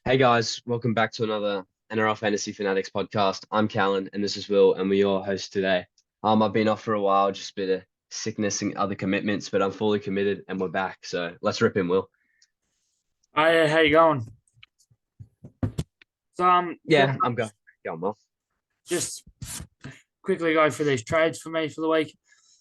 Hey guys, welcome back to another NRL Fantasy Fanatics podcast. I'm Callan and this is Will, and we're your host today. I've been off for a while, just a bit of sickness and other commitments, but I'm fully committed and we're back. So let's rip in, Will. Hi, how you going? So Yeah, I'm going well. just quickly go through these trades for me for the week.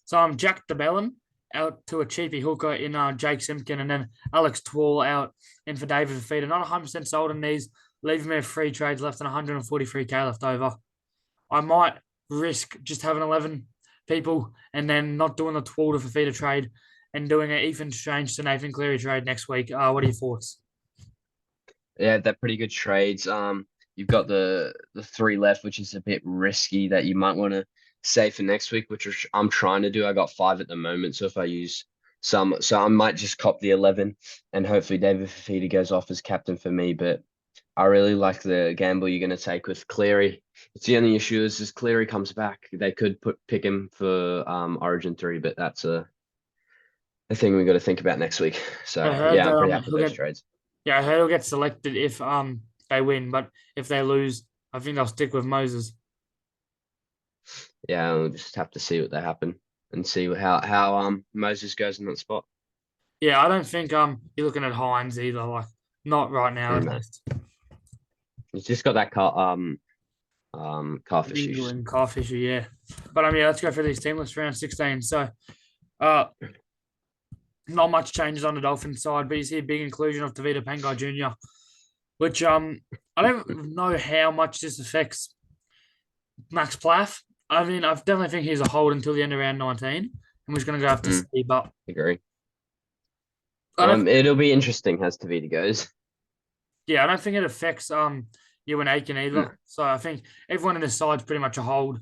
So I'm Jack DeBellin out to a cheapy hooker in Jake Simpkin, and then Alex Twall out in for David Fafita. Not 100% sold on these. Leaving me a free trades left and 143k left over. I might risk just having 11 people and then not doing the Twall to Fafita trade and doing an Ethan Strange to Nathan Cleary trade next week. What are your thoughts? Yeah, they're pretty good trades. You've got the three left, which is a bit risky that you might want to save for next week, I'm trying to do. I got five at the moment, so if I use some, so I might just cop the 11, and hopefully David Fafita goes off as captain for me. But I really like the gamble you're going to take with Cleary. It's the only issue is Cleary comes back, they could pick him for Origin 3, but that's a thing we got to think about next week. So I heard yeah, that I'm pretty happy with he'll those get trades. Yeah, I heard he'll get selected if they win, but if they lose, I think they'll stick with Moses. Yeah, we'll just have to see what they happen and see how Moses goes in that spot. Yeah, I don't think you're looking at Hines either. Like not right now at No, least. he's just got that calf issues. England calf issue, yeah. But yeah, let's go through these team lists round 16. So uh not much changes on the Dolphins side, but you see a big inclusion of Tavita Pangai Jr., which I don't know how much this affects Max Plath. I mean, I definitely think he's a hold until the end of round 19. And we're just gonna go have to Mm, see. But agree. I don't It'll be interesting as Tavita goes. Yeah, I don't think it affects you and Aiken No. either. So I think everyone in the side's pretty much a hold.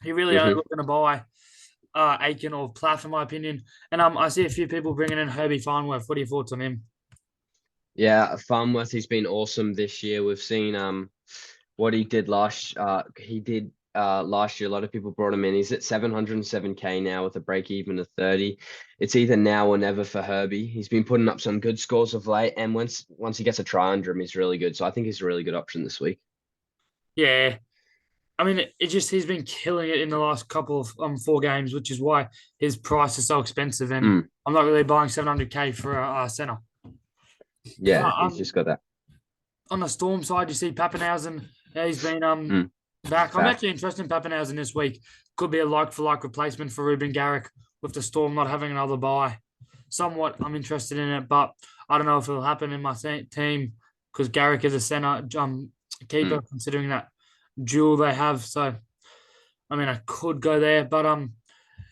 You're really only hmm looking to buy Aiken or Plath, in my opinion. And I see a few people bringing in Herbie Farnworth. What are your thoughts on him? Yeah, Farmworth, he's been awesome this year. We've seen what he did last year. A lot of people brought him in. He's at 707k now with a break even of 30. It's either now or never for Herbie. He's been putting up some good scores of late, and once he gets a try under him, he's really good. So I think he's a really good option this week. Yeah. I mean, it just he's been killing it in the last couple of 4 games, which is why his price is so expensive. And Mm, I'm not really buying 700k for a center. yeah, he's Um, just got that. on the Storm side, you see Pappenhausen. He's been Mm, back. I'm back. actually interested in Pappenhausen this week. Could be a like for like replacement for Ruben Garrick with the Storm not having another bye. Somewhat, I'm interested in it, but I don't know if it'll happen in my team because Garrick is a center keeper, Mm, considering that duel they have. So, I mean, I could go there, but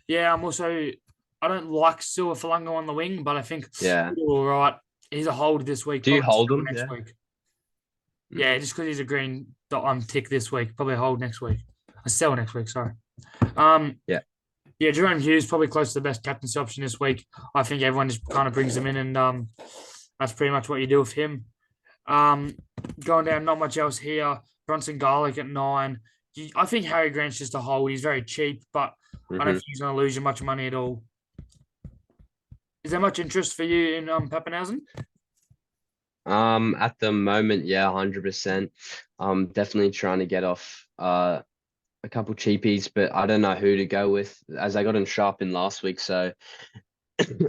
yeah, I don't like Sua Falungo on the wing, but I think yeah. he'll all right. He's a hold this week, Do you probably hold sell him? next Yeah. week. Mm, Yeah, just because he's a green dot tick this week, probably hold next week. I sell next week, sorry. Um, yeah. yeah, Jerome Hughes probably close to the best captaincy option this week. I think everyone just kind of brings him in, and that's pretty much what you do with him. Um, Going down, not much else here. Bronson Garlic at 9. I think Harry Grant's just a hold. He's very cheap, but I don't hmm think he's going to lose you much money at all. Is there much interest for you in Pappenhausen? At the moment, yeah, 100%. Definitely trying to get off a couple cheapies, but I don't know who to go with as I got him sharp in last week. So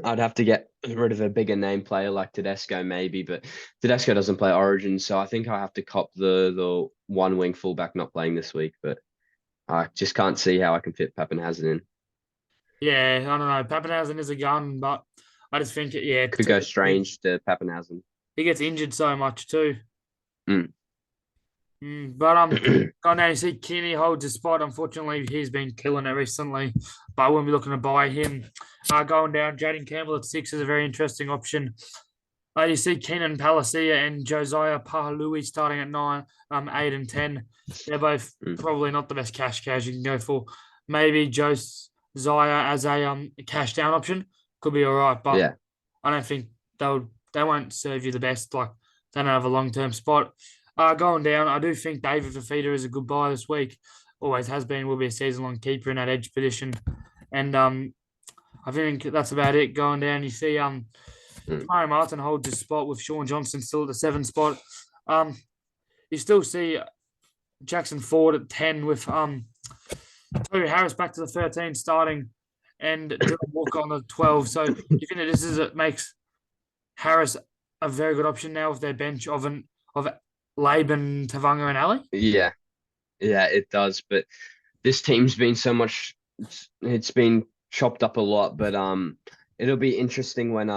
I'd have to get rid of a bigger name player like Tedesco maybe, but Tedesco doesn't play Origin, so I think I have to cop the one wing fullback not playing this week. But I just can't see how I can fit Pappenhausen in. Yeah, I don't know. Pappenhausen is a gun, but I just think, yeah, Could go strange to Pappenhausen. he gets injured so much too. Mm. But going down, you see Kenny holds his spot. Unfortunately, he's been killing it recently, but I wouldn't be looking to buy him. Going down, Jaden Campbell at 6 is a very interesting option. You see Keenan Palacia and Josiah Pahalui starting at 9, 8 and 10. They're both Mm. probably not the best cash cows you can go for. Maybe Josiah as a cash down option could be all right, but Yeah. I don't think they won't serve you the best. Like they don't have a long term spot. Going down, I do think David Fafita is a good buy this week. Always has been. Will be a season long keeper in that edge position, and I think that's about it. Going down, you see Mm. Tyron Martin holds his spot with Sean Johnson still at the 7 spot. You still see Jackson Ford at 10 with Toby Harris back to the 13 starting and Dylan Walker on the 12. So you think that this is it makes Harris a very good option now with their bench of Laban, Tavanga, and Ali? Yeah, yeah, it does. But this team's been so much. It's been chopped up a lot. But it'll be interesting when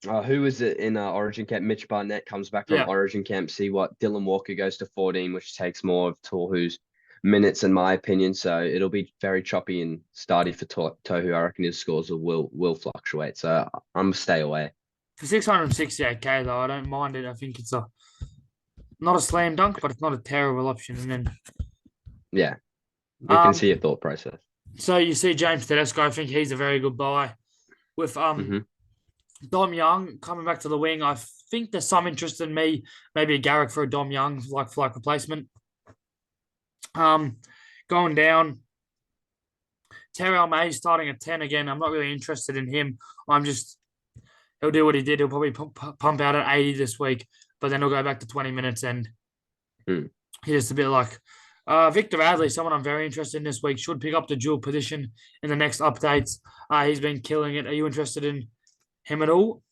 who was it in Origin camp? Mitch Barnett comes back from Yeah. Origin camp. See what Dylan Walker goes to 14, which takes more of Tohu's minutes, in my opinion. So it'll be very choppy and starty for Tohu. I reckon his scores will fluctuate. So I'm gonna stay away. For 668K though, I don't mind it. I think it's a not a slam dunk, but it's not a terrible option. And then Yeah, we can um see your thought process. so you see James Tedesco, I think he's a very good buy. With Hmm. Dom Young coming back to the wing, I think there's some interest in me, maybe a Garrick for a Dom Young like replacement. Um, going down, Terrell May starting at 10 again. I'm not really interested in him. I'm just he'll do what he did. He'll probably pump out at 80 this week, but then he'll go back to 20 minutes and Mm. he's just a bit like Victor Adley, someone I'm very interested in this week. Should pick up the dual position in the next updates. He's been killing it. Are you interested in him at all?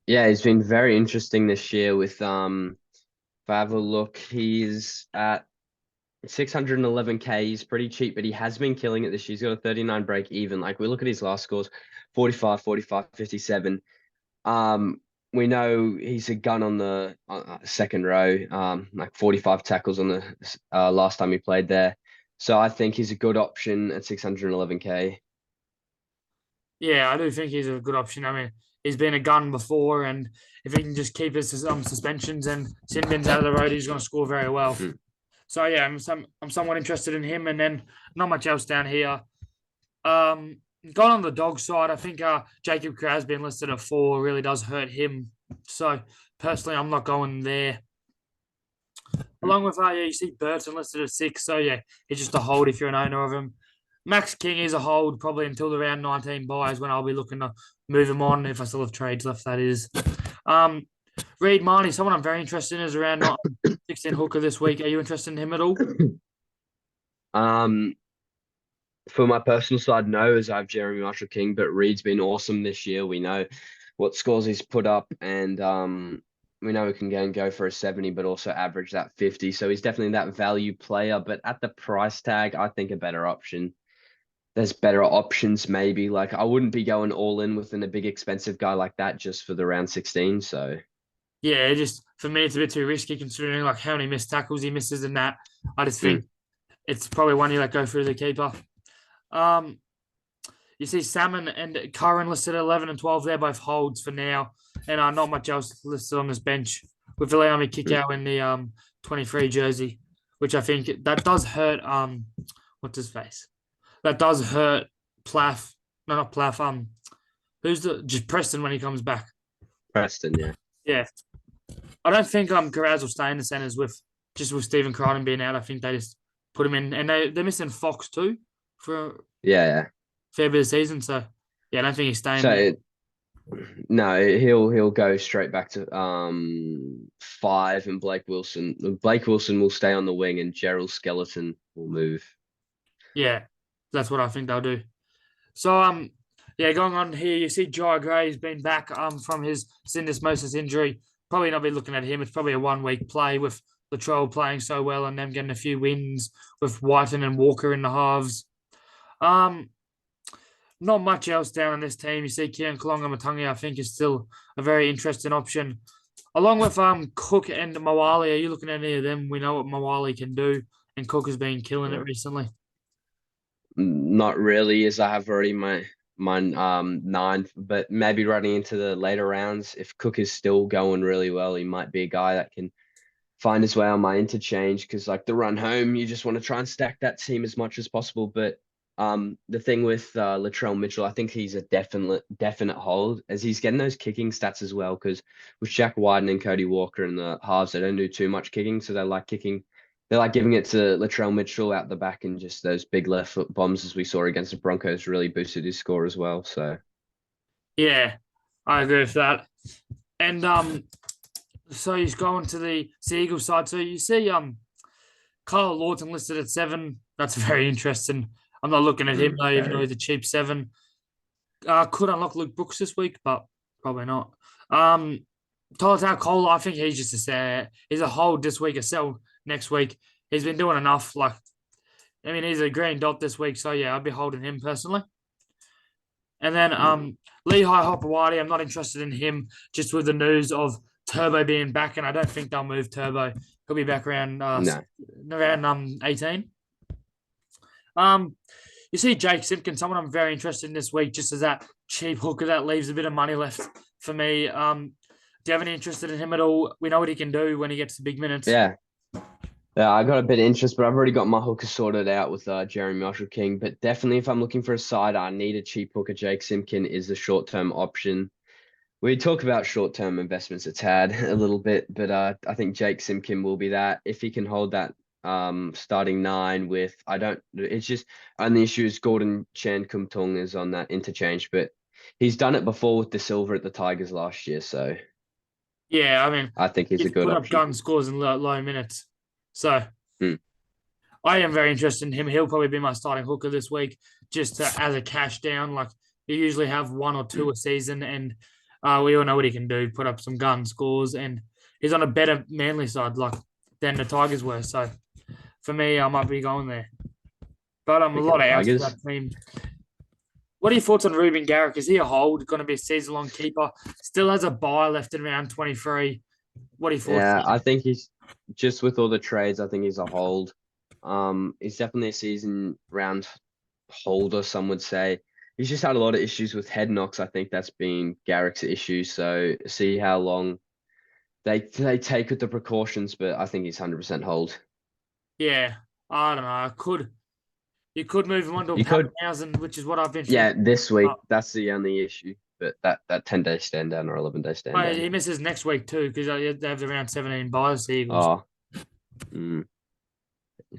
Yeah, he's been very interesting this year with if I have a look, he's at 611K. He's pretty cheap, but he has been killing it this year. He's got a 39 break even. Like we look at his last scores, 45, 45, 57. We know he's a gun on the second row, like 45 tackles on the last time he played there. So I think he's a good option at 611K. Yeah, I do think he's a good option. I mean, he's been a gun before, and if he can just keep his suspensions and sin bins out of the road, he's going to score very well. Mm. So yeah, I'm somewhat interested in him, and then not much else down here. Going on the dog side, I think Jacob Kraz been listed at 4 really does hurt him. So personally, I'm not going there. Mm. Along with yeah, you see Burton listed at 6. So yeah, he's just a hold if you're an owner of him. Max King is a hold probably until the round 19 buys when I'll be looking to move him on if I still have trades left. That is. Reed Marnie, someone I'm very interested in, is around 16 hooker this week. Are you interested in him at all? Um, for my personal side, no, as I have Jeremy Marshall King, but Reed's been awesome this year. We know what scores he's put up, and we know he can go for a 70, but also average that 50. So he's definitely that value player. But at the price tag, I think a better option. There's better options, maybe. Like I wouldn't be going all in within a big expensive guy like that just for the round 16. So Yeah, just for me, it's a bit too risky considering like how many missed tackles he misses and that. I just mm, think it's probably one you let go through the keeper. Um, you see Salmon and Curran listed at 11 and 12. They're both holds for now, and not much else listed on this bench with Viliami kick mm. out in the 23 jersey, which I think that does hurt. What's his face? That does hurt Plath. No, not Plath. Who's the just Preston when he comes back? Preston, yeah. Yeah, I don't think Carraz will stay in the centres with Stephen Crichton being out. I think they just put him in, and they're missing Fox too for a Yeah, yeah. fair bit of season. So yeah, I don't think he's staying So there. no, he'll go straight back to 5 and Blake Wilson. Blake Wilson will stay on the wing and Gerald Skeleton will move. Yeah, that's what I think they'll do. So yeah, going on here, you see Jai Gray's been back from his syndesmosis injury. Probably not be looking at him. It's probably a 1 week play with Latrell playing so well and them getting a few wins with Whiten and Walker in the halves. Um, Not much else down on this team. You see Kieran Kalonga Matangi, I think, is still a very interesting option. Along with Cook and Mawali, are you looking at any of them? We know what Mawali can do, and Cook has been killing it recently. Not really, as I have already my 9, but maybe running into the later rounds. If Cook is still going really well, he might be a guy that can find his way on my interchange because like the run home, you just want to try and stack that team as much as possible. But the thing with Latrell Mitchell, I think he's a definite hold as he's getting those kicking stats as well. Because with Jack Wyden and Cody Walker in the halves, they don't do too much kicking, so they like kicking. They like giving it to Latrell Mitchell out the back, and just those big left foot bombs as we saw against the Broncos really boosted his score as well. So Yeah, I agree with that. And So he's going to the Eagles side. So you see, Kyle Lawton listed at 7. That's very interesting. I'm not looking at him though, even though Very. he's a cheap 7. Could unlock Luke Brooks this week, but probably not. Tyler Cole, I think he's just he's a hold this week, a sell next week. He's been doing enough. He's a green dot this week, so yeah, I'd be holding him personally. And then Lehigh Hopewadi, I'm not interested in him just with the news of Turbo being back, and I don't think they'll move Turbo. He'll be back No. around 18. Um, you see Jake Simpkin, someone I'm very interested in this week, just as that cheap hooker that leaves a bit of money left for me. Do you have any interest in him at all? We know what he can do when he gets the big minutes. Yeah. Yeah, I got a bit of interest, but I've already got my hooker sorted out with Jeremy Marshall King. But definitely, if I'm looking for a side, I need a cheap hooker. Jake Simpkin is the short-term option. We talk about short-term investments a tad a little bit, but I think Jake Simpkin will be that if he can hold that starting 9 with I don't. It's just only issue is Gordon Chan Kumtung is on that interchange, but he's done it before with the silver at the Tigers last year, so Yeah, I think he's a he's good put up option. gun scores in low minutes. So Hmm. I am very interested in him. He'll probably be my starting hooker this week, just as a cash down. Like you usually have 1 or 2 Hmm. a season, and we all know what he can do. Put up some gun scores, and he's on a better Manly side, than the Tigers were. So for me, I might be going there. But a lot Picking of outs for Tigers. that team. What are your thoughts on Ruben Garrick? Is he a hold? Going to be a season-long keeper? Still has a buy left in round 23. What are your thoughts? Yeah, I think he's just with all the trades, I think he's a hold. He's definitely a season round holder, some would say. He's just had a lot of issues with head knocks. I think that's been Garrick's issue. So see how long they take with the precautions, but I think he's 100% hold. Yeah, I don't know. You could move him on to a You could, Pappenhausen, which is what I've been thinking. yeah, this week But, that's the only issue. But that 10-day stand down or 11-day stand but down. he misses next week too because they have the round 17 buys, the Eagles. Oh, mm,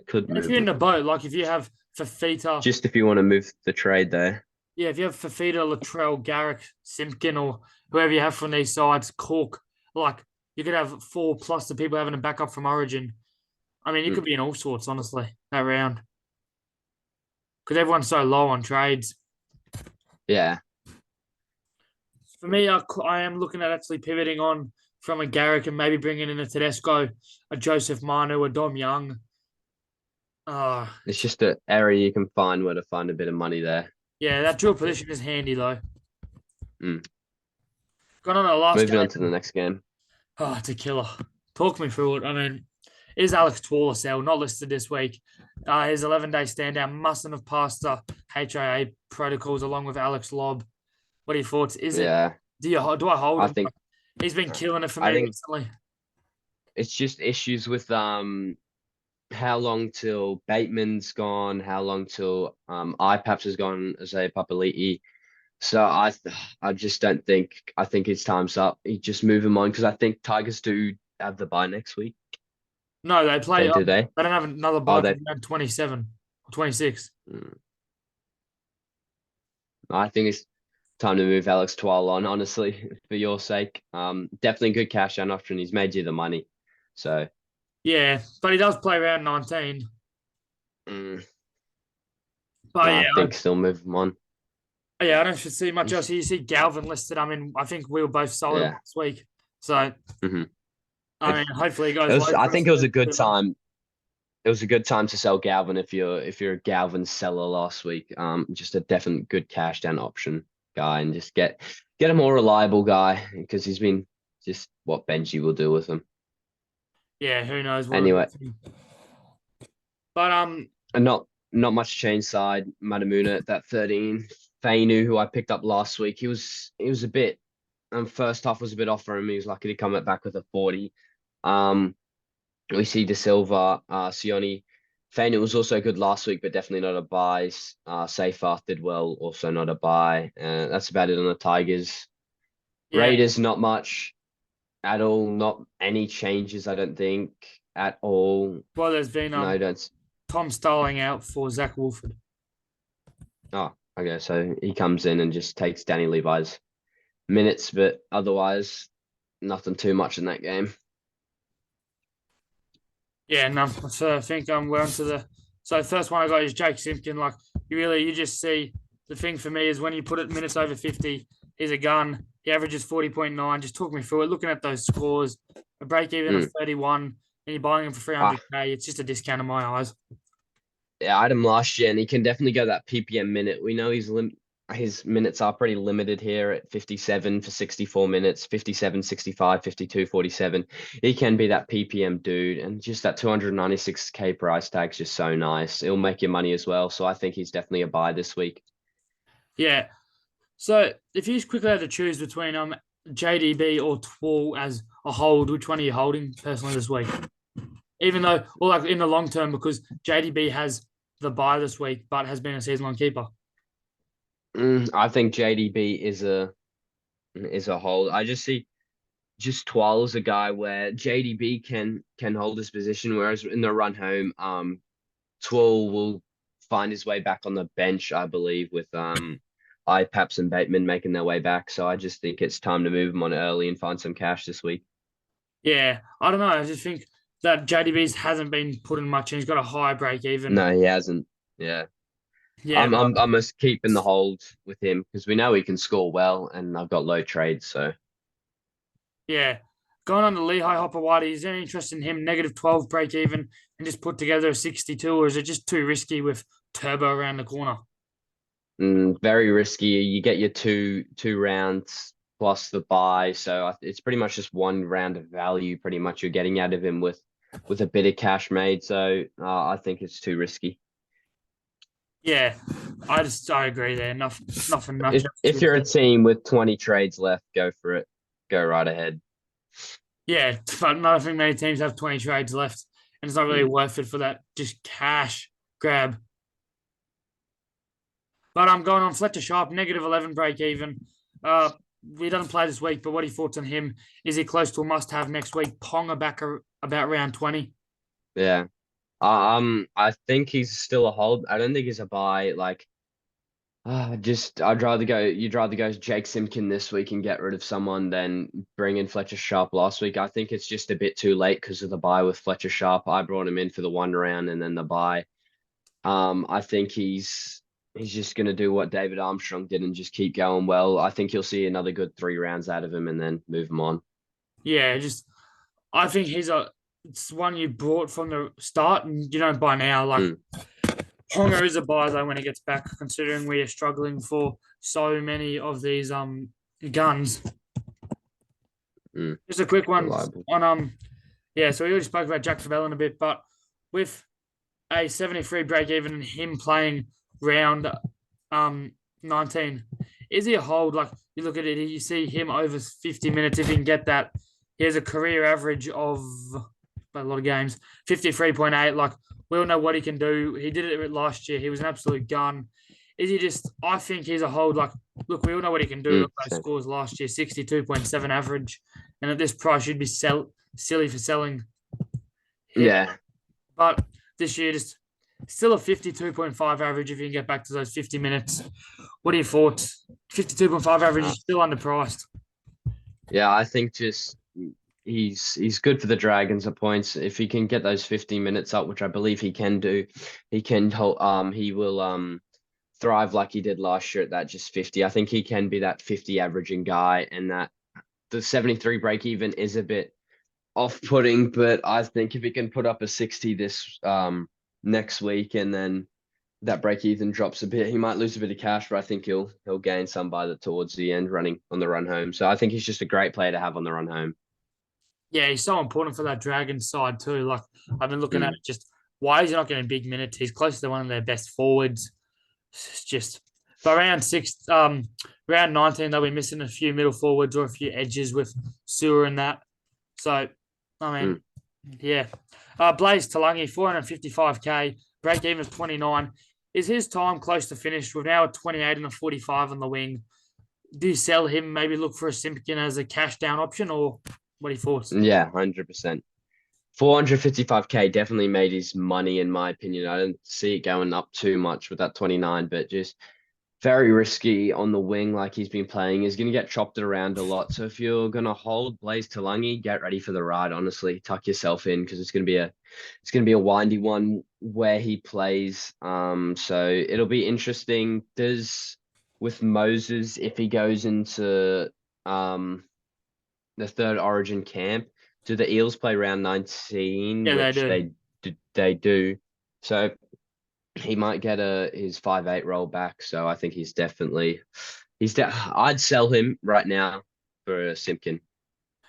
could If move you're in him. the boat, like if you have Fafita, Just if you want to move the trade there. yeah, if you have Fafita, Latrell, Garrick, Simpkin, or whoever you have from these sides, Cork, like you could have 4 plus the people having a backup from Origin. I mean, you Mm, could be in all sorts, honestly, that round because everyone's so low on trades. yeah. For me, I am looking at actually pivoting on from a Garrick and maybe bringing in a Tedesco, a Joseph Manu, a Dom Young. Uh, It's just an area you can find where to find a bit of money there. yeah, that dual position is handy though. Mm. Gone on a last Moving on to game. the next game. Oh, it's a killer. Talk me through it. I mean, is Alex Twaller sell not listed this week? His 11-day stand down mustn't have passed the HIA protocols along with Alex Lobb. What are your thoughts? Is it? Yeah, Do I hold I him? think He's been killing it for I me think recently. it's just issues with how long till Bateman's gone, how long till IPAPS has gone as a Papali'i. So I just don't think I think his time's up. You just move him on because I think Tigers do have the bye next week. No, they play. Then do they? They don't have another Oh, buy they. from round 27 or 26. Mm, I think it's time to move Alex Twal on, honestly, for your sake. Definitely good cash out option. He's made you the money. So Yeah, but he does play round 19. mm, But I yeah, think still move him on. yeah, I don't see much else. He's, You see Galvin listed. I mean, I think we were both sold him yeah. last week. So hmm I It, mean, hopefully he it goes was. low I for us. think it was a good time. It was a good time to sell Galvin if you're a Galvin seller last week. Just a definite good cash down option guy, and just get a more reliable guy because he's been just what Benji will do with him. Yeah, who knows what Anyway, it'll do. But and not much change side. Matamuna at that 13. Fainu, who I picked up last week, he was a bit. First half was a bit off for him. He was lucky to come back with a 40. Um, we see De Silva, Sione. Fainu was also good last week, but definitely not a buy. Seyfarth did well, also not a buy. That's about it on the Tigers. yeah, Raiders, not much at all. Not any changes, I don't think, at all. well, there's been No, don't. Tom Starling out for Zach Wolford. Oh, okay. So he comes in and just takes Danny Levi's minutes, but otherwise, nothing too much in that game. Yeah, no. So I think we're on to the. So first one I got is Jake Simpkin. Like you just see the thing for me is when you put it minutes over 50, he's a gun. He averages 40.9. Just talk me through it. Looking at those scores, a break even of Mm. 31, and you're buying him for I 300k. It's just a discount in my eyes. Yeah, I had him last year, and he can definitely go that PPM minute. We know his minutes are pretty limited here at 57 for 64 minutes, 57, 65, 52, 47. He can be that PPM dude, and just that 296k price tag's just so nice. It'll make you money as well. So I think he's definitely a buy this week. Yeah. So if you just quickly had to choose between JDB or Twall as a hold, which one are you holding personally this week? Even though, or like in the long term, because JDB has the buy this week, but has been a season long keeper. I think JDB is a hold. I just see just Twal is a guy where JDB can hold his position, whereas in the run home, Twal will find his way back on the bench, I believe, with Ipaps and Bateman making their way back. So I just think it's time to move him on early and find some cash this week. Yeah, I don't know. I just think that JDB's hasn't been putting much in. He's got a high break even. No, he hasn't. Yeah. Yeah, I'm just keeping the hold with him because we know he can score well and I've got low trades, so yeah. Going on to Lehigh Hopper Whitey, is there any interest in him? Negative 12 break even and just put together a 62, or is it just too risky with Turbo around the corner? very risky. You get your two rounds plus the buy, so it's pretty much just one round of value. Pretty much you're getting out of him with a bit of cash made. So I think it's too risky. Yeah, I agree there. Nothing much If else if to you're a say. team with 20 trades left, go for it. Go right ahead. Yeah, but I don't think many teams have 20 trades left, and it's not really Mm, worth it for that just cash grab. But I'm going on Fletcher Sharp, negative 11 break even. We doesn't play this week, but what are your thoughts on him? Is he close to a must have next week? Ponga back about round 20. yeah. I think he's still a hold. I don't think he's a buy. Like, you'd rather go Jake Simpkin this week and get rid of someone than bring in Fletcher Sharp last week. I think it's just a bit too late because of the buy with Fletcher Sharp. I brought him in for the one round and then the buy. I think he's just gonna do what David Armstrong did and just keep going well. I think you'll see another good 3 rounds out of him and then move him on. Yeah, just I think it's one you brought from the start, and you don't buy now. Like Mm, Ponga is a buy though when he gets back, considering we are struggling for so many of these guns. mm, Just a quick one reliable. on yeah. So we already spoke about Jack Fabell in a bit, but with a 73 break even and him playing round 19. Is he a hold? Like you look at it, you see him over 50 minutes. If he can get that, he has a career average of a lot of games, 53.8. Like we all know what he can do. He did it last year. He was an absolute gun. Is he just? I think he's a hold. Like, look, we all know what he can do. Look at those Same. scores last year, 62.7 average, and at this price, you'd be silly for selling him. Yeah. But this year, just still a 52.5 average if you can get back to those 50 minutes. What are your thoughts? 52.5 average Uh, is still underpriced. yeah, I think just he's good for the Dragons at points. If he can get those 15 minutes up, which I believe he can do, he will thrive like he did last year at that just 50. I think he can be that 50 averaging guy, and that the 73 break even is a bit off-putting, but I think if he can put up a 60 this next week and then that break even drops a bit, he might lose a bit of cash, but I think he'll gain some by towards the end running on the run home. So I think he's just a great player to have on the run home. Yeah, he's so important for that Dragons side too. Like I've been looking at Mm, it, just why is he not getting big minutes? He's close to one of their best forwards. It's just by round 19, they'll be missing a few middle forwards or a few edges with Sewer and that. So, I mm. mean, yeah. Blaze Talangi, 455k, break even is 29. Is his time close to finished? We're now at 28 and a 45 on the wing. Do you sell him? Maybe look for a Simpkin as a cash down option, or what are your thoughts? Yeah, 100%. 455k definitely made his money in my opinion. I don't see it going up too much with that 29, but just very risky on the wing like he's been playing. He's going to get chopped around a lot. So if you're going to hold Blaze Talangi, get ready for the ride. Honestly, tuck yourself in because it's going to be a windy one where he plays. So it'll be interesting. Does with Moses, if he goes into the third Origin camp, do the Eels play round 19, Yeah, they which do. they do. So he might get his 5'8" roll back. So I think I'd sell him right now for a Simpkin.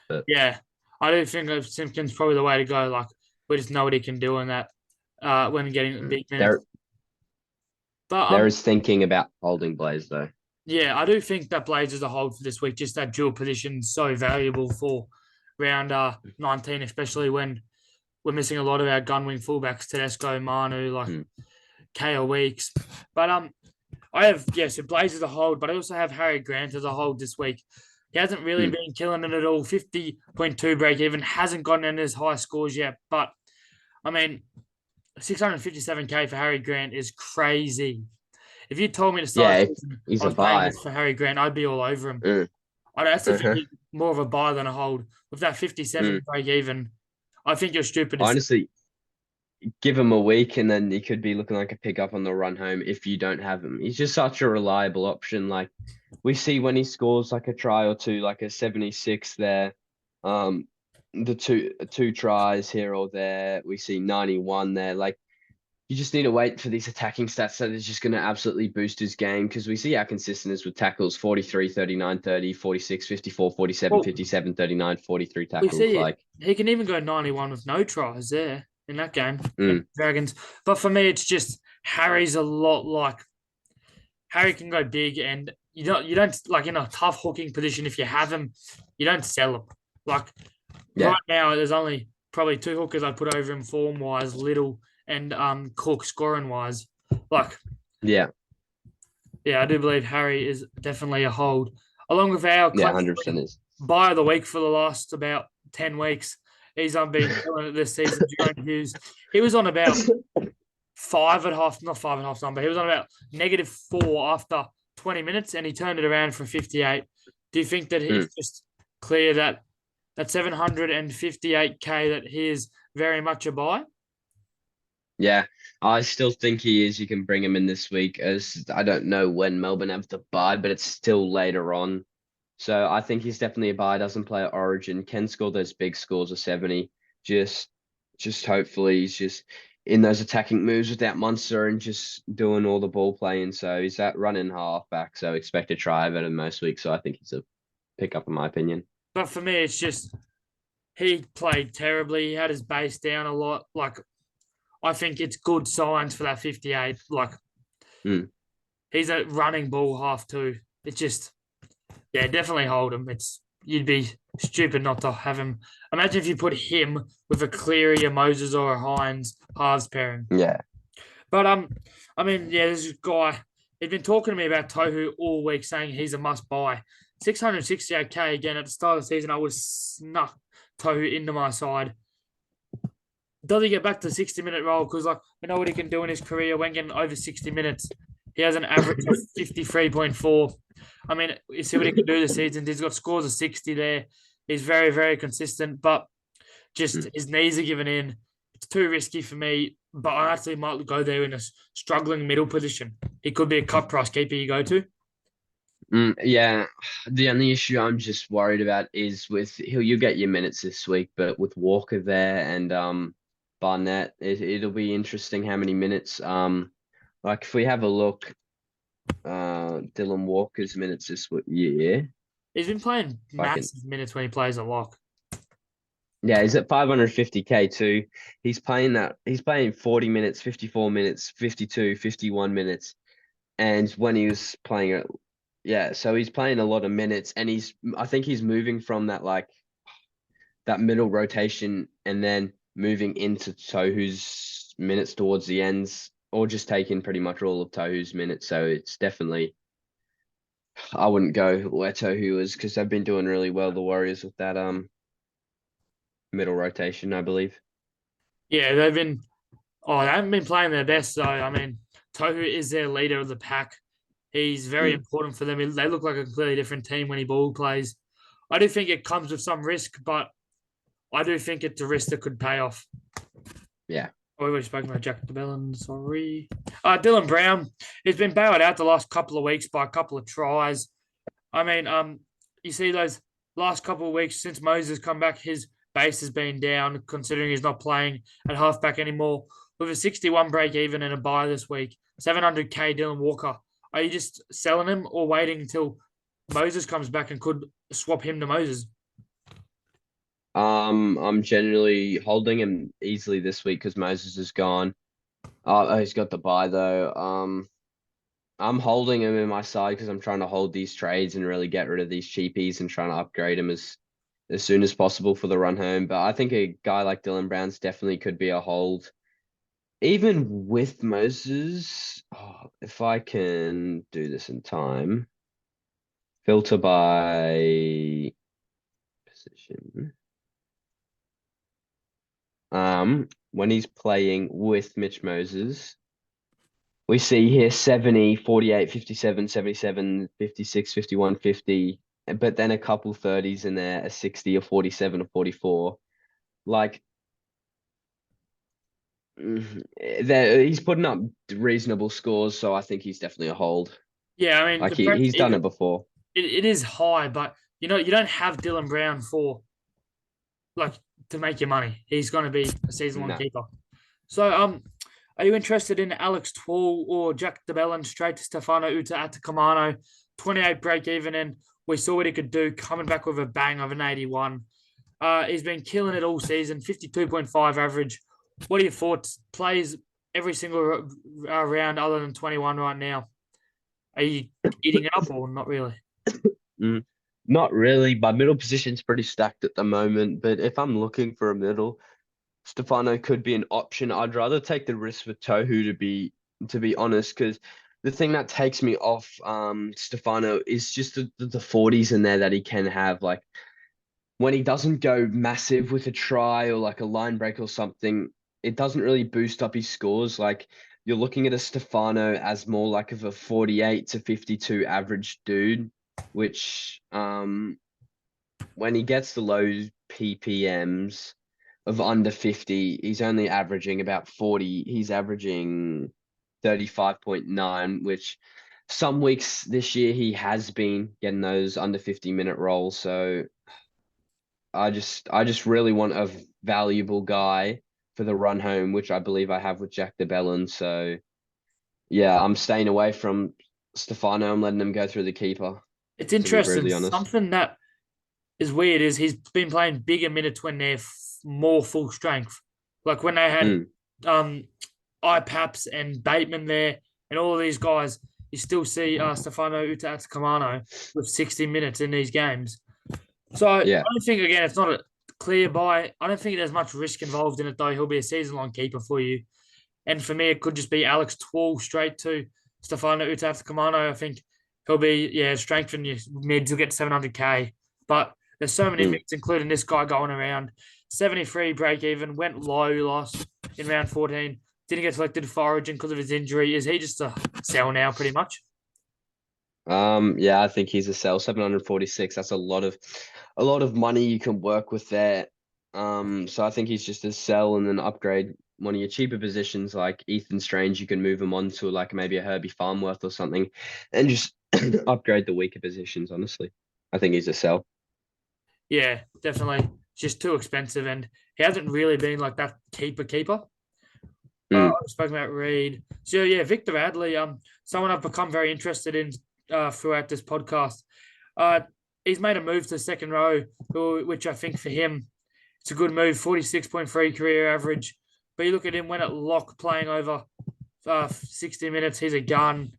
But Yeah, I do think that Simpkins probably the way to go. Like we just know what he can do in that when getting big minutes. there But there is thinking about holding Blaze though. yeah, I do think that Blades is a hold for this week. Just that dual position so valuable for round 19, especially when we're missing a lot of our gunwing fullbacks, Tedesco, Manu, like Mm, KO Weeks. But I have so Blaze is a hold, but I also have Harry Grant as a hold this week. He hasn't really mm. been killing it at all. 50.2 break even, hasn't gotten in his high scores yet. But I mean, 657K for Harry Grant is crazy. If you told me to start Yeah, the if season, he's I a was paying buy. this for Harry Grant, I'd be all over him. Mm, I actually think uh-huh, he's more of a buy than a hold. With that 57 mm. break even, I think you're stupid to sit. Honestly, give him a week and then he could be looking like a pickup on the run home if you don't have him. He's just such a reliable option. Like we see when he scores like a try or two, like a 76 there. Um, the two tries here or there. We see 91 there. Like you just need to wait for these attacking stats that is just going to absolutely boost his game because we see how consistent is with tackles 43, 39, 30, 46, 54, 47, Well, 57, 39, 43 we tackles. see it. Like, He can even go 91 with no tries there in that game in mm, Dragons. But for me, it's just Harry's a lot like Harry can go big, and you don't like in a tough hooking position. If you have him, you don't sell him. Like yeah, right now, there's only probably two hookers I put over him form wise, Little and Cook scoring wise. Like yeah, yeah, I do believe Harry is definitely a hold, along with our yeah, clutch 100% is. buy of the week for the last about 10 weeks. He's been killing it this season. Jerome Hughes, he was on about five at half, not five at half time, but he was on about -4 after 20 minutes, and he turned it around for 58. Do you think that Mm. it's just clear that 758K that he is very much a buy? Yeah, I still think he is. You can bring him in this week as I don't know when Melbourne have the bye, but it's still later on. So I think he's definitely a buy. Doesn't play at Origin. Can score those big scores of 70. Just just hopefully he's just in those attacking moves with that monster and just doing all the ball playing. So he's that running half back. So expect a try better than most weeks. So I think he's a pickup in my opinion. But for me, it's just he played terribly. He had his base down a lot. Like I think it's good signs for that 58. Like Mm. he's a running ball half too. It's just yeah, definitely hold him. It's you'd be stupid not to have him. Imagine if you put him with a Cleary, a Moses, or a Hines halves pairing. Yeah. But I mean, yeah, this guy. He's been talking to me about Tohu all week, saying he's a must buy. 668K again at the start of the season. I was snuck Tohu into my side. Does he get back to the 60-minute role? Because like we know what he can do in his career when getting over 60 minutes. He has an average of 53.4. I mean, you see what he can do this season. He's got scores of 60 there. He's very, very consistent, but just Mm. his knees are giving in. It's too risky for me, but I actually might go there in a struggling middle position. He could be a cut price keeper you go to. Yeah, the only issue I'm just worried about is with you get your minutes this week, but with Walker there and Barnett, it'll be interesting how many minutes. Like if we have a look, Dylan Walker's minutes this year, He's been playing if I can, massive minutes when he plays a lock. yeah, he's at 550K too. He's playing 40 minutes, 54 minutes, 52, 51 minutes. And when he was playing it, yeah, so he's playing a lot of minutes and I think he's moving from that middle rotation and then moving into Tohu's minutes towards the ends, or just taking pretty much all of Tohu's minutes. So it's definitely, I wouldn't go where Tohu is because they've been doing really well, the Warriors, with that middle rotation, I believe. Yeah, they've been. Oh, they haven't been playing their best though. I mean, Tohu is their leader of the pack. He's very Mm, important for them. They look like a completely different team when he ball plays. I do think it comes with some risk, but I do think it's a risk that could pay off. yeah. Oh, we've already spoken about Jack DeBellin. Sorry. Dylan Brown. He's been bailed out the last couple of weeks by a couple of tries. I mean, you see those last couple of weeks since Moses come back, his base has been down, considering he's not playing at halfback anymore. With a 61 break even and a buy this week, 700k Dylan Walker. Are you just selling him or waiting until Moses comes back and could swap him to Moses? I'm generally holding him easily this week because Moses is gone. He's got the bye though. I'm holding him in my side because I'm trying to hold these trades and really get rid of these cheapies and trying to upgrade him as soon as possible for the run home. But I think a guy like Dylan Brown's definitely could be a hold. Even with Moses, if I can do this in time, filter by position. When he's playing with Mitch Moses, we see here 70, 48, 57, 77, 56, 51, 50, but then a couple 30s in there, a 60, a 47, a 44. Like, he's putting up reasonable scores, so I think he's definitely a hold. Yeah, I mean Like the break he's done even it before. it is high, but you don't have Dylan Brown for like to make your money. He's going to be a season long No. keeper. So are you interested in Alex Twall or Jack DeBellin straight to Stefano Uta Atakamano? 28 break even, and we saw what he could do coming back with a bang of an 81. He's been killing it all season, 52.5 average. What are your thoughts? Plays every single round other than 21 right now. Are you eating it up or not really? Mm, not really. My middle position's pretty stacked at the moment, but if I'm looking for a middle, Stefano could be an option. I'd rather take the risk with Tohu to be honest, because the thing that takes me off Stefano is just the 40s in there that he can have. Like when he doesn't go massive with a try or like a line break or something, it doesn't really boost up his scores. Like you're looking at a Stefano as more like of a 48 to 52 average dude, which when he gets the low PPMs of under 50, he's only averaging about 40. He's averaging 35.9, which some weeks this year he has been getting those under 50-minute rolls. So I just really want a valuable guy for the run home, which I believe I have with Jack DeBellin. So yeah, I'm staying away from Stefano. I'm letting him go through the keeper, It's to be interesting. brutally honest. Something that is weird is he's been playing bigger minutes when they're more full strength. Like when they had Mm, um IPAPs and Bateman there and all of these guys, you still see Stefano Utatskamano with 60 minutes in these games. So I yeah. don't think again it's not a clear buy. I don't think there's much risk involved in it though. He'll be a season long keeper for you. And for me, it could just be Alex Twall straight to Stefano Utatskamano. I think he'll be strengthen your mids. He'll get 700k. But there's so many Mm. mids, including this guy going around. 73 break even, went low, lost in round 14. Didn't get selected for Origin because of his injury. Is he just a sell now, pretty much? Yeah, I think he's a sell. 746. That's a lot of money you can work with there. So I think he's just a sell and then upgrade one of your cheaper positions like Ethan Strange. You can move him on to like maybe a Herbie Farmworth or something, and just upgrade the weaker positions. Honestly, I think he's a sell. Yeah, definitely. Just too expensive, and he hasn't really been like that keeper. Mm, I've spoken about Reed. So yeah, Victor Adley, someone I've become very interested in throughout this podcast. Uh, he's made a move to the second row, which I think for him it's a good move. 46.3 career average, but you look at him when at lock playing over 60 minutes, he's a gun.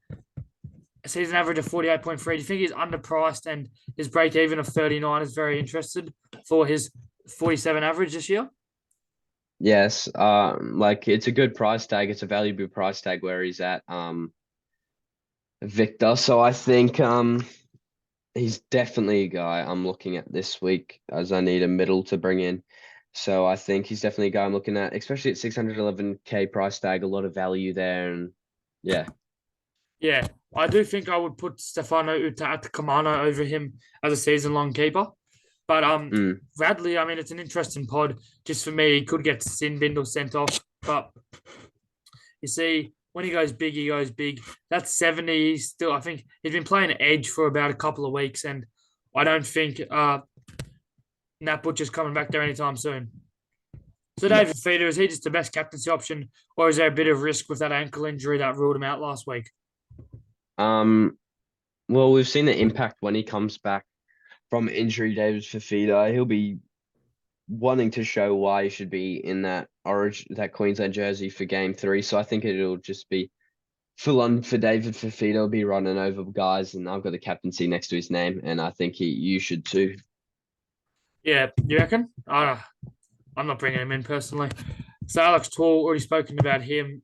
A season average of 48.3. Do you think he's underpriced and his break even of 39 is very interested for his 47 average this year? yes. Like it's a good price tag. It's a valuable price tag where he's at. Victor. So I think he's definitely a guy I'm looking at this week as I need a middle to bring in. So I think he's definitely a guy I'm looking at, especially at 611k price tag, a lot of value there. And yeah. Yeah, I do think I would put Stefano Utakamano over him as a season-long keeper. But Mm. Bradley, I mean, it's an interesting pod. Just for me, he could get sin bin or sent off. But you see, when he goes big, he goes big. That's 70. He's still, I think he's been playing edge for about a couple of weeks, and I don't think Nat Butcher's coming back there anytime soon. So No. David Feeder, is he just the best captaincy option, or is there a bit of risk with that ankle injury that ruled him out last week? Um, well, we've seen the impact when he comes back from injury, David Fafita. He'll be wanting to show why he should be in that Queensland jersey for game 3. So I think it'll just be full on for David Fafita. He'll be running over guys, and I've got the captaincy next to his name, and I think you should too. Yeah, you reckon? I'm not bringing him in personally. So Alex Tall, already spoken about him.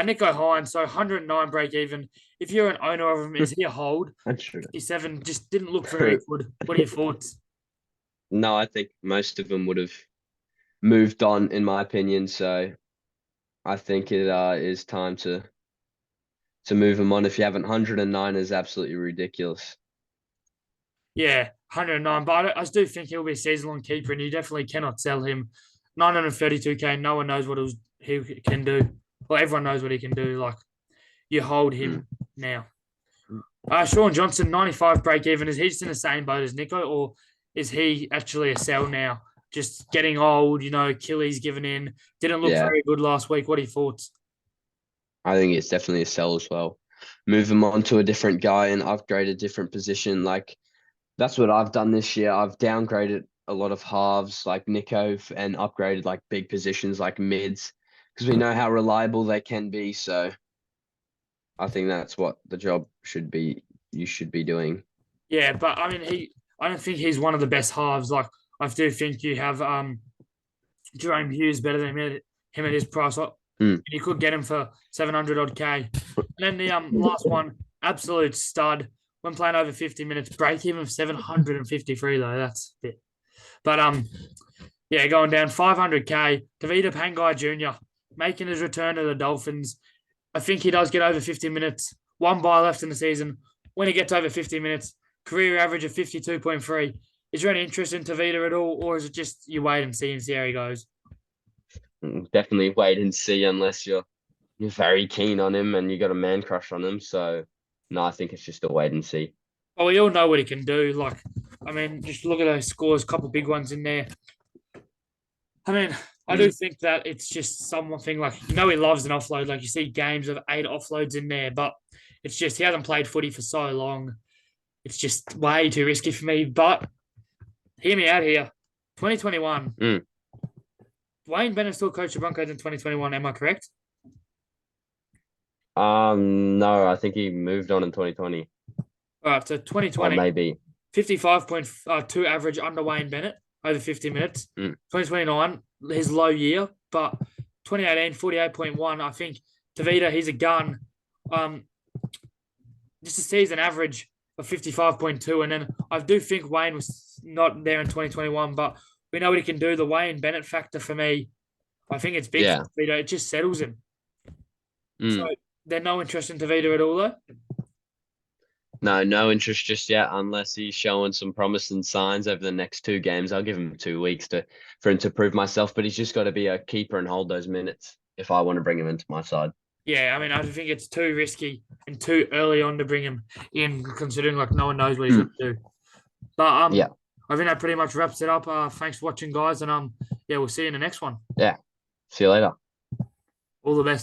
Nico Hines, so 109 break even. If you're an owner of him, is he a hold? I'm sure. 57 just didn't look very good. What are your thoughts? No, I think most of them would have moved on, in my opinion. So I think it is time to move him on. If you haven't, 109 is absolutely ridiculous. Yeah, 109. But I do think he'll be a season-long keeper, and you definitely cannot sell him. 932K, no one knows he can do. Well, everyone knows what he can do. Like, you hold him now. Sean Johnson, 95 break even. Is he just in the same boat as Nico, or is he actually a sell now? Just getting old, Achilles giving in. Didn't look Yeah, very good last week. What are your thoughts? I think it's definitely a sell as well. Move him on to a different guy and upgrade a different position. Like, that's what I've done this year. I've downgraded a lot of halves like Nico and upgraded like big positions like mids because we know how reliable they can be. So I think that's what the job should be. You should be doing. Yeah, but I mean, I don't think he's one of the best halves. Like, I do think you have Jerome Hughes better than him at his price. Mm. You could get him for 700 odd K. And then the last one, absolute stud. When playing over 50 minutes, break even of 753 though. That's a bit. But yeah, going down 500K. Davida Pangai Jr. making his return to the Dolphins. I think he does get over 50 minutes. One bye left in the season. When he gets over 50 minutes, career average of 52.3. Is there any interest in Tavita at all, or is it just you wait and see how he goes? Definitely wait and see unless you're very keen on him and you got a man crush on him. So no, I think it's just a wait and see. Well, we all know what he can do. Like, I mean, just look at those scores, a couple big ones in there. I mean, I do think that it's just something like, he loves an offload. Like, you see games of 8 offloads in there, but it's just he hasn't played footy for so long. It's just way too risky for me. But hear me out here. 2021. Wayne Bennett still coached the Broncos in 2021. Am I correct? No, I think he moved on in 2020. All right, so Or 2020, maybe. 55.2 average under Wayne Bennett over 50 minutes. 2029, his low year, but 2018, 48.1. I think Tavita, he's a gun. Just a season average of 55.2. And then I do think Wayne was not there in 2021, but we know what he can do. The Wayne Bennett factor for me, I think it's big for Tavita. It just settles him. So there's no interest in Tavita at all, though? No interest just yet, unless he's showing some promising signs over the next 2 games. I'll give him 2 weeks for him to prove myself, but he's just got to be a keeper and hold those minutes if I want to bring him into my side. Yeah, I mean, I think it's too risky and too early on to bring him in, considering like no one knows what he's going to do. But yeah, I think that pretty much wraps it up. Thanks for watching, guys, and yeah, we'll see you in the next one. Yeah, see you later. All the best.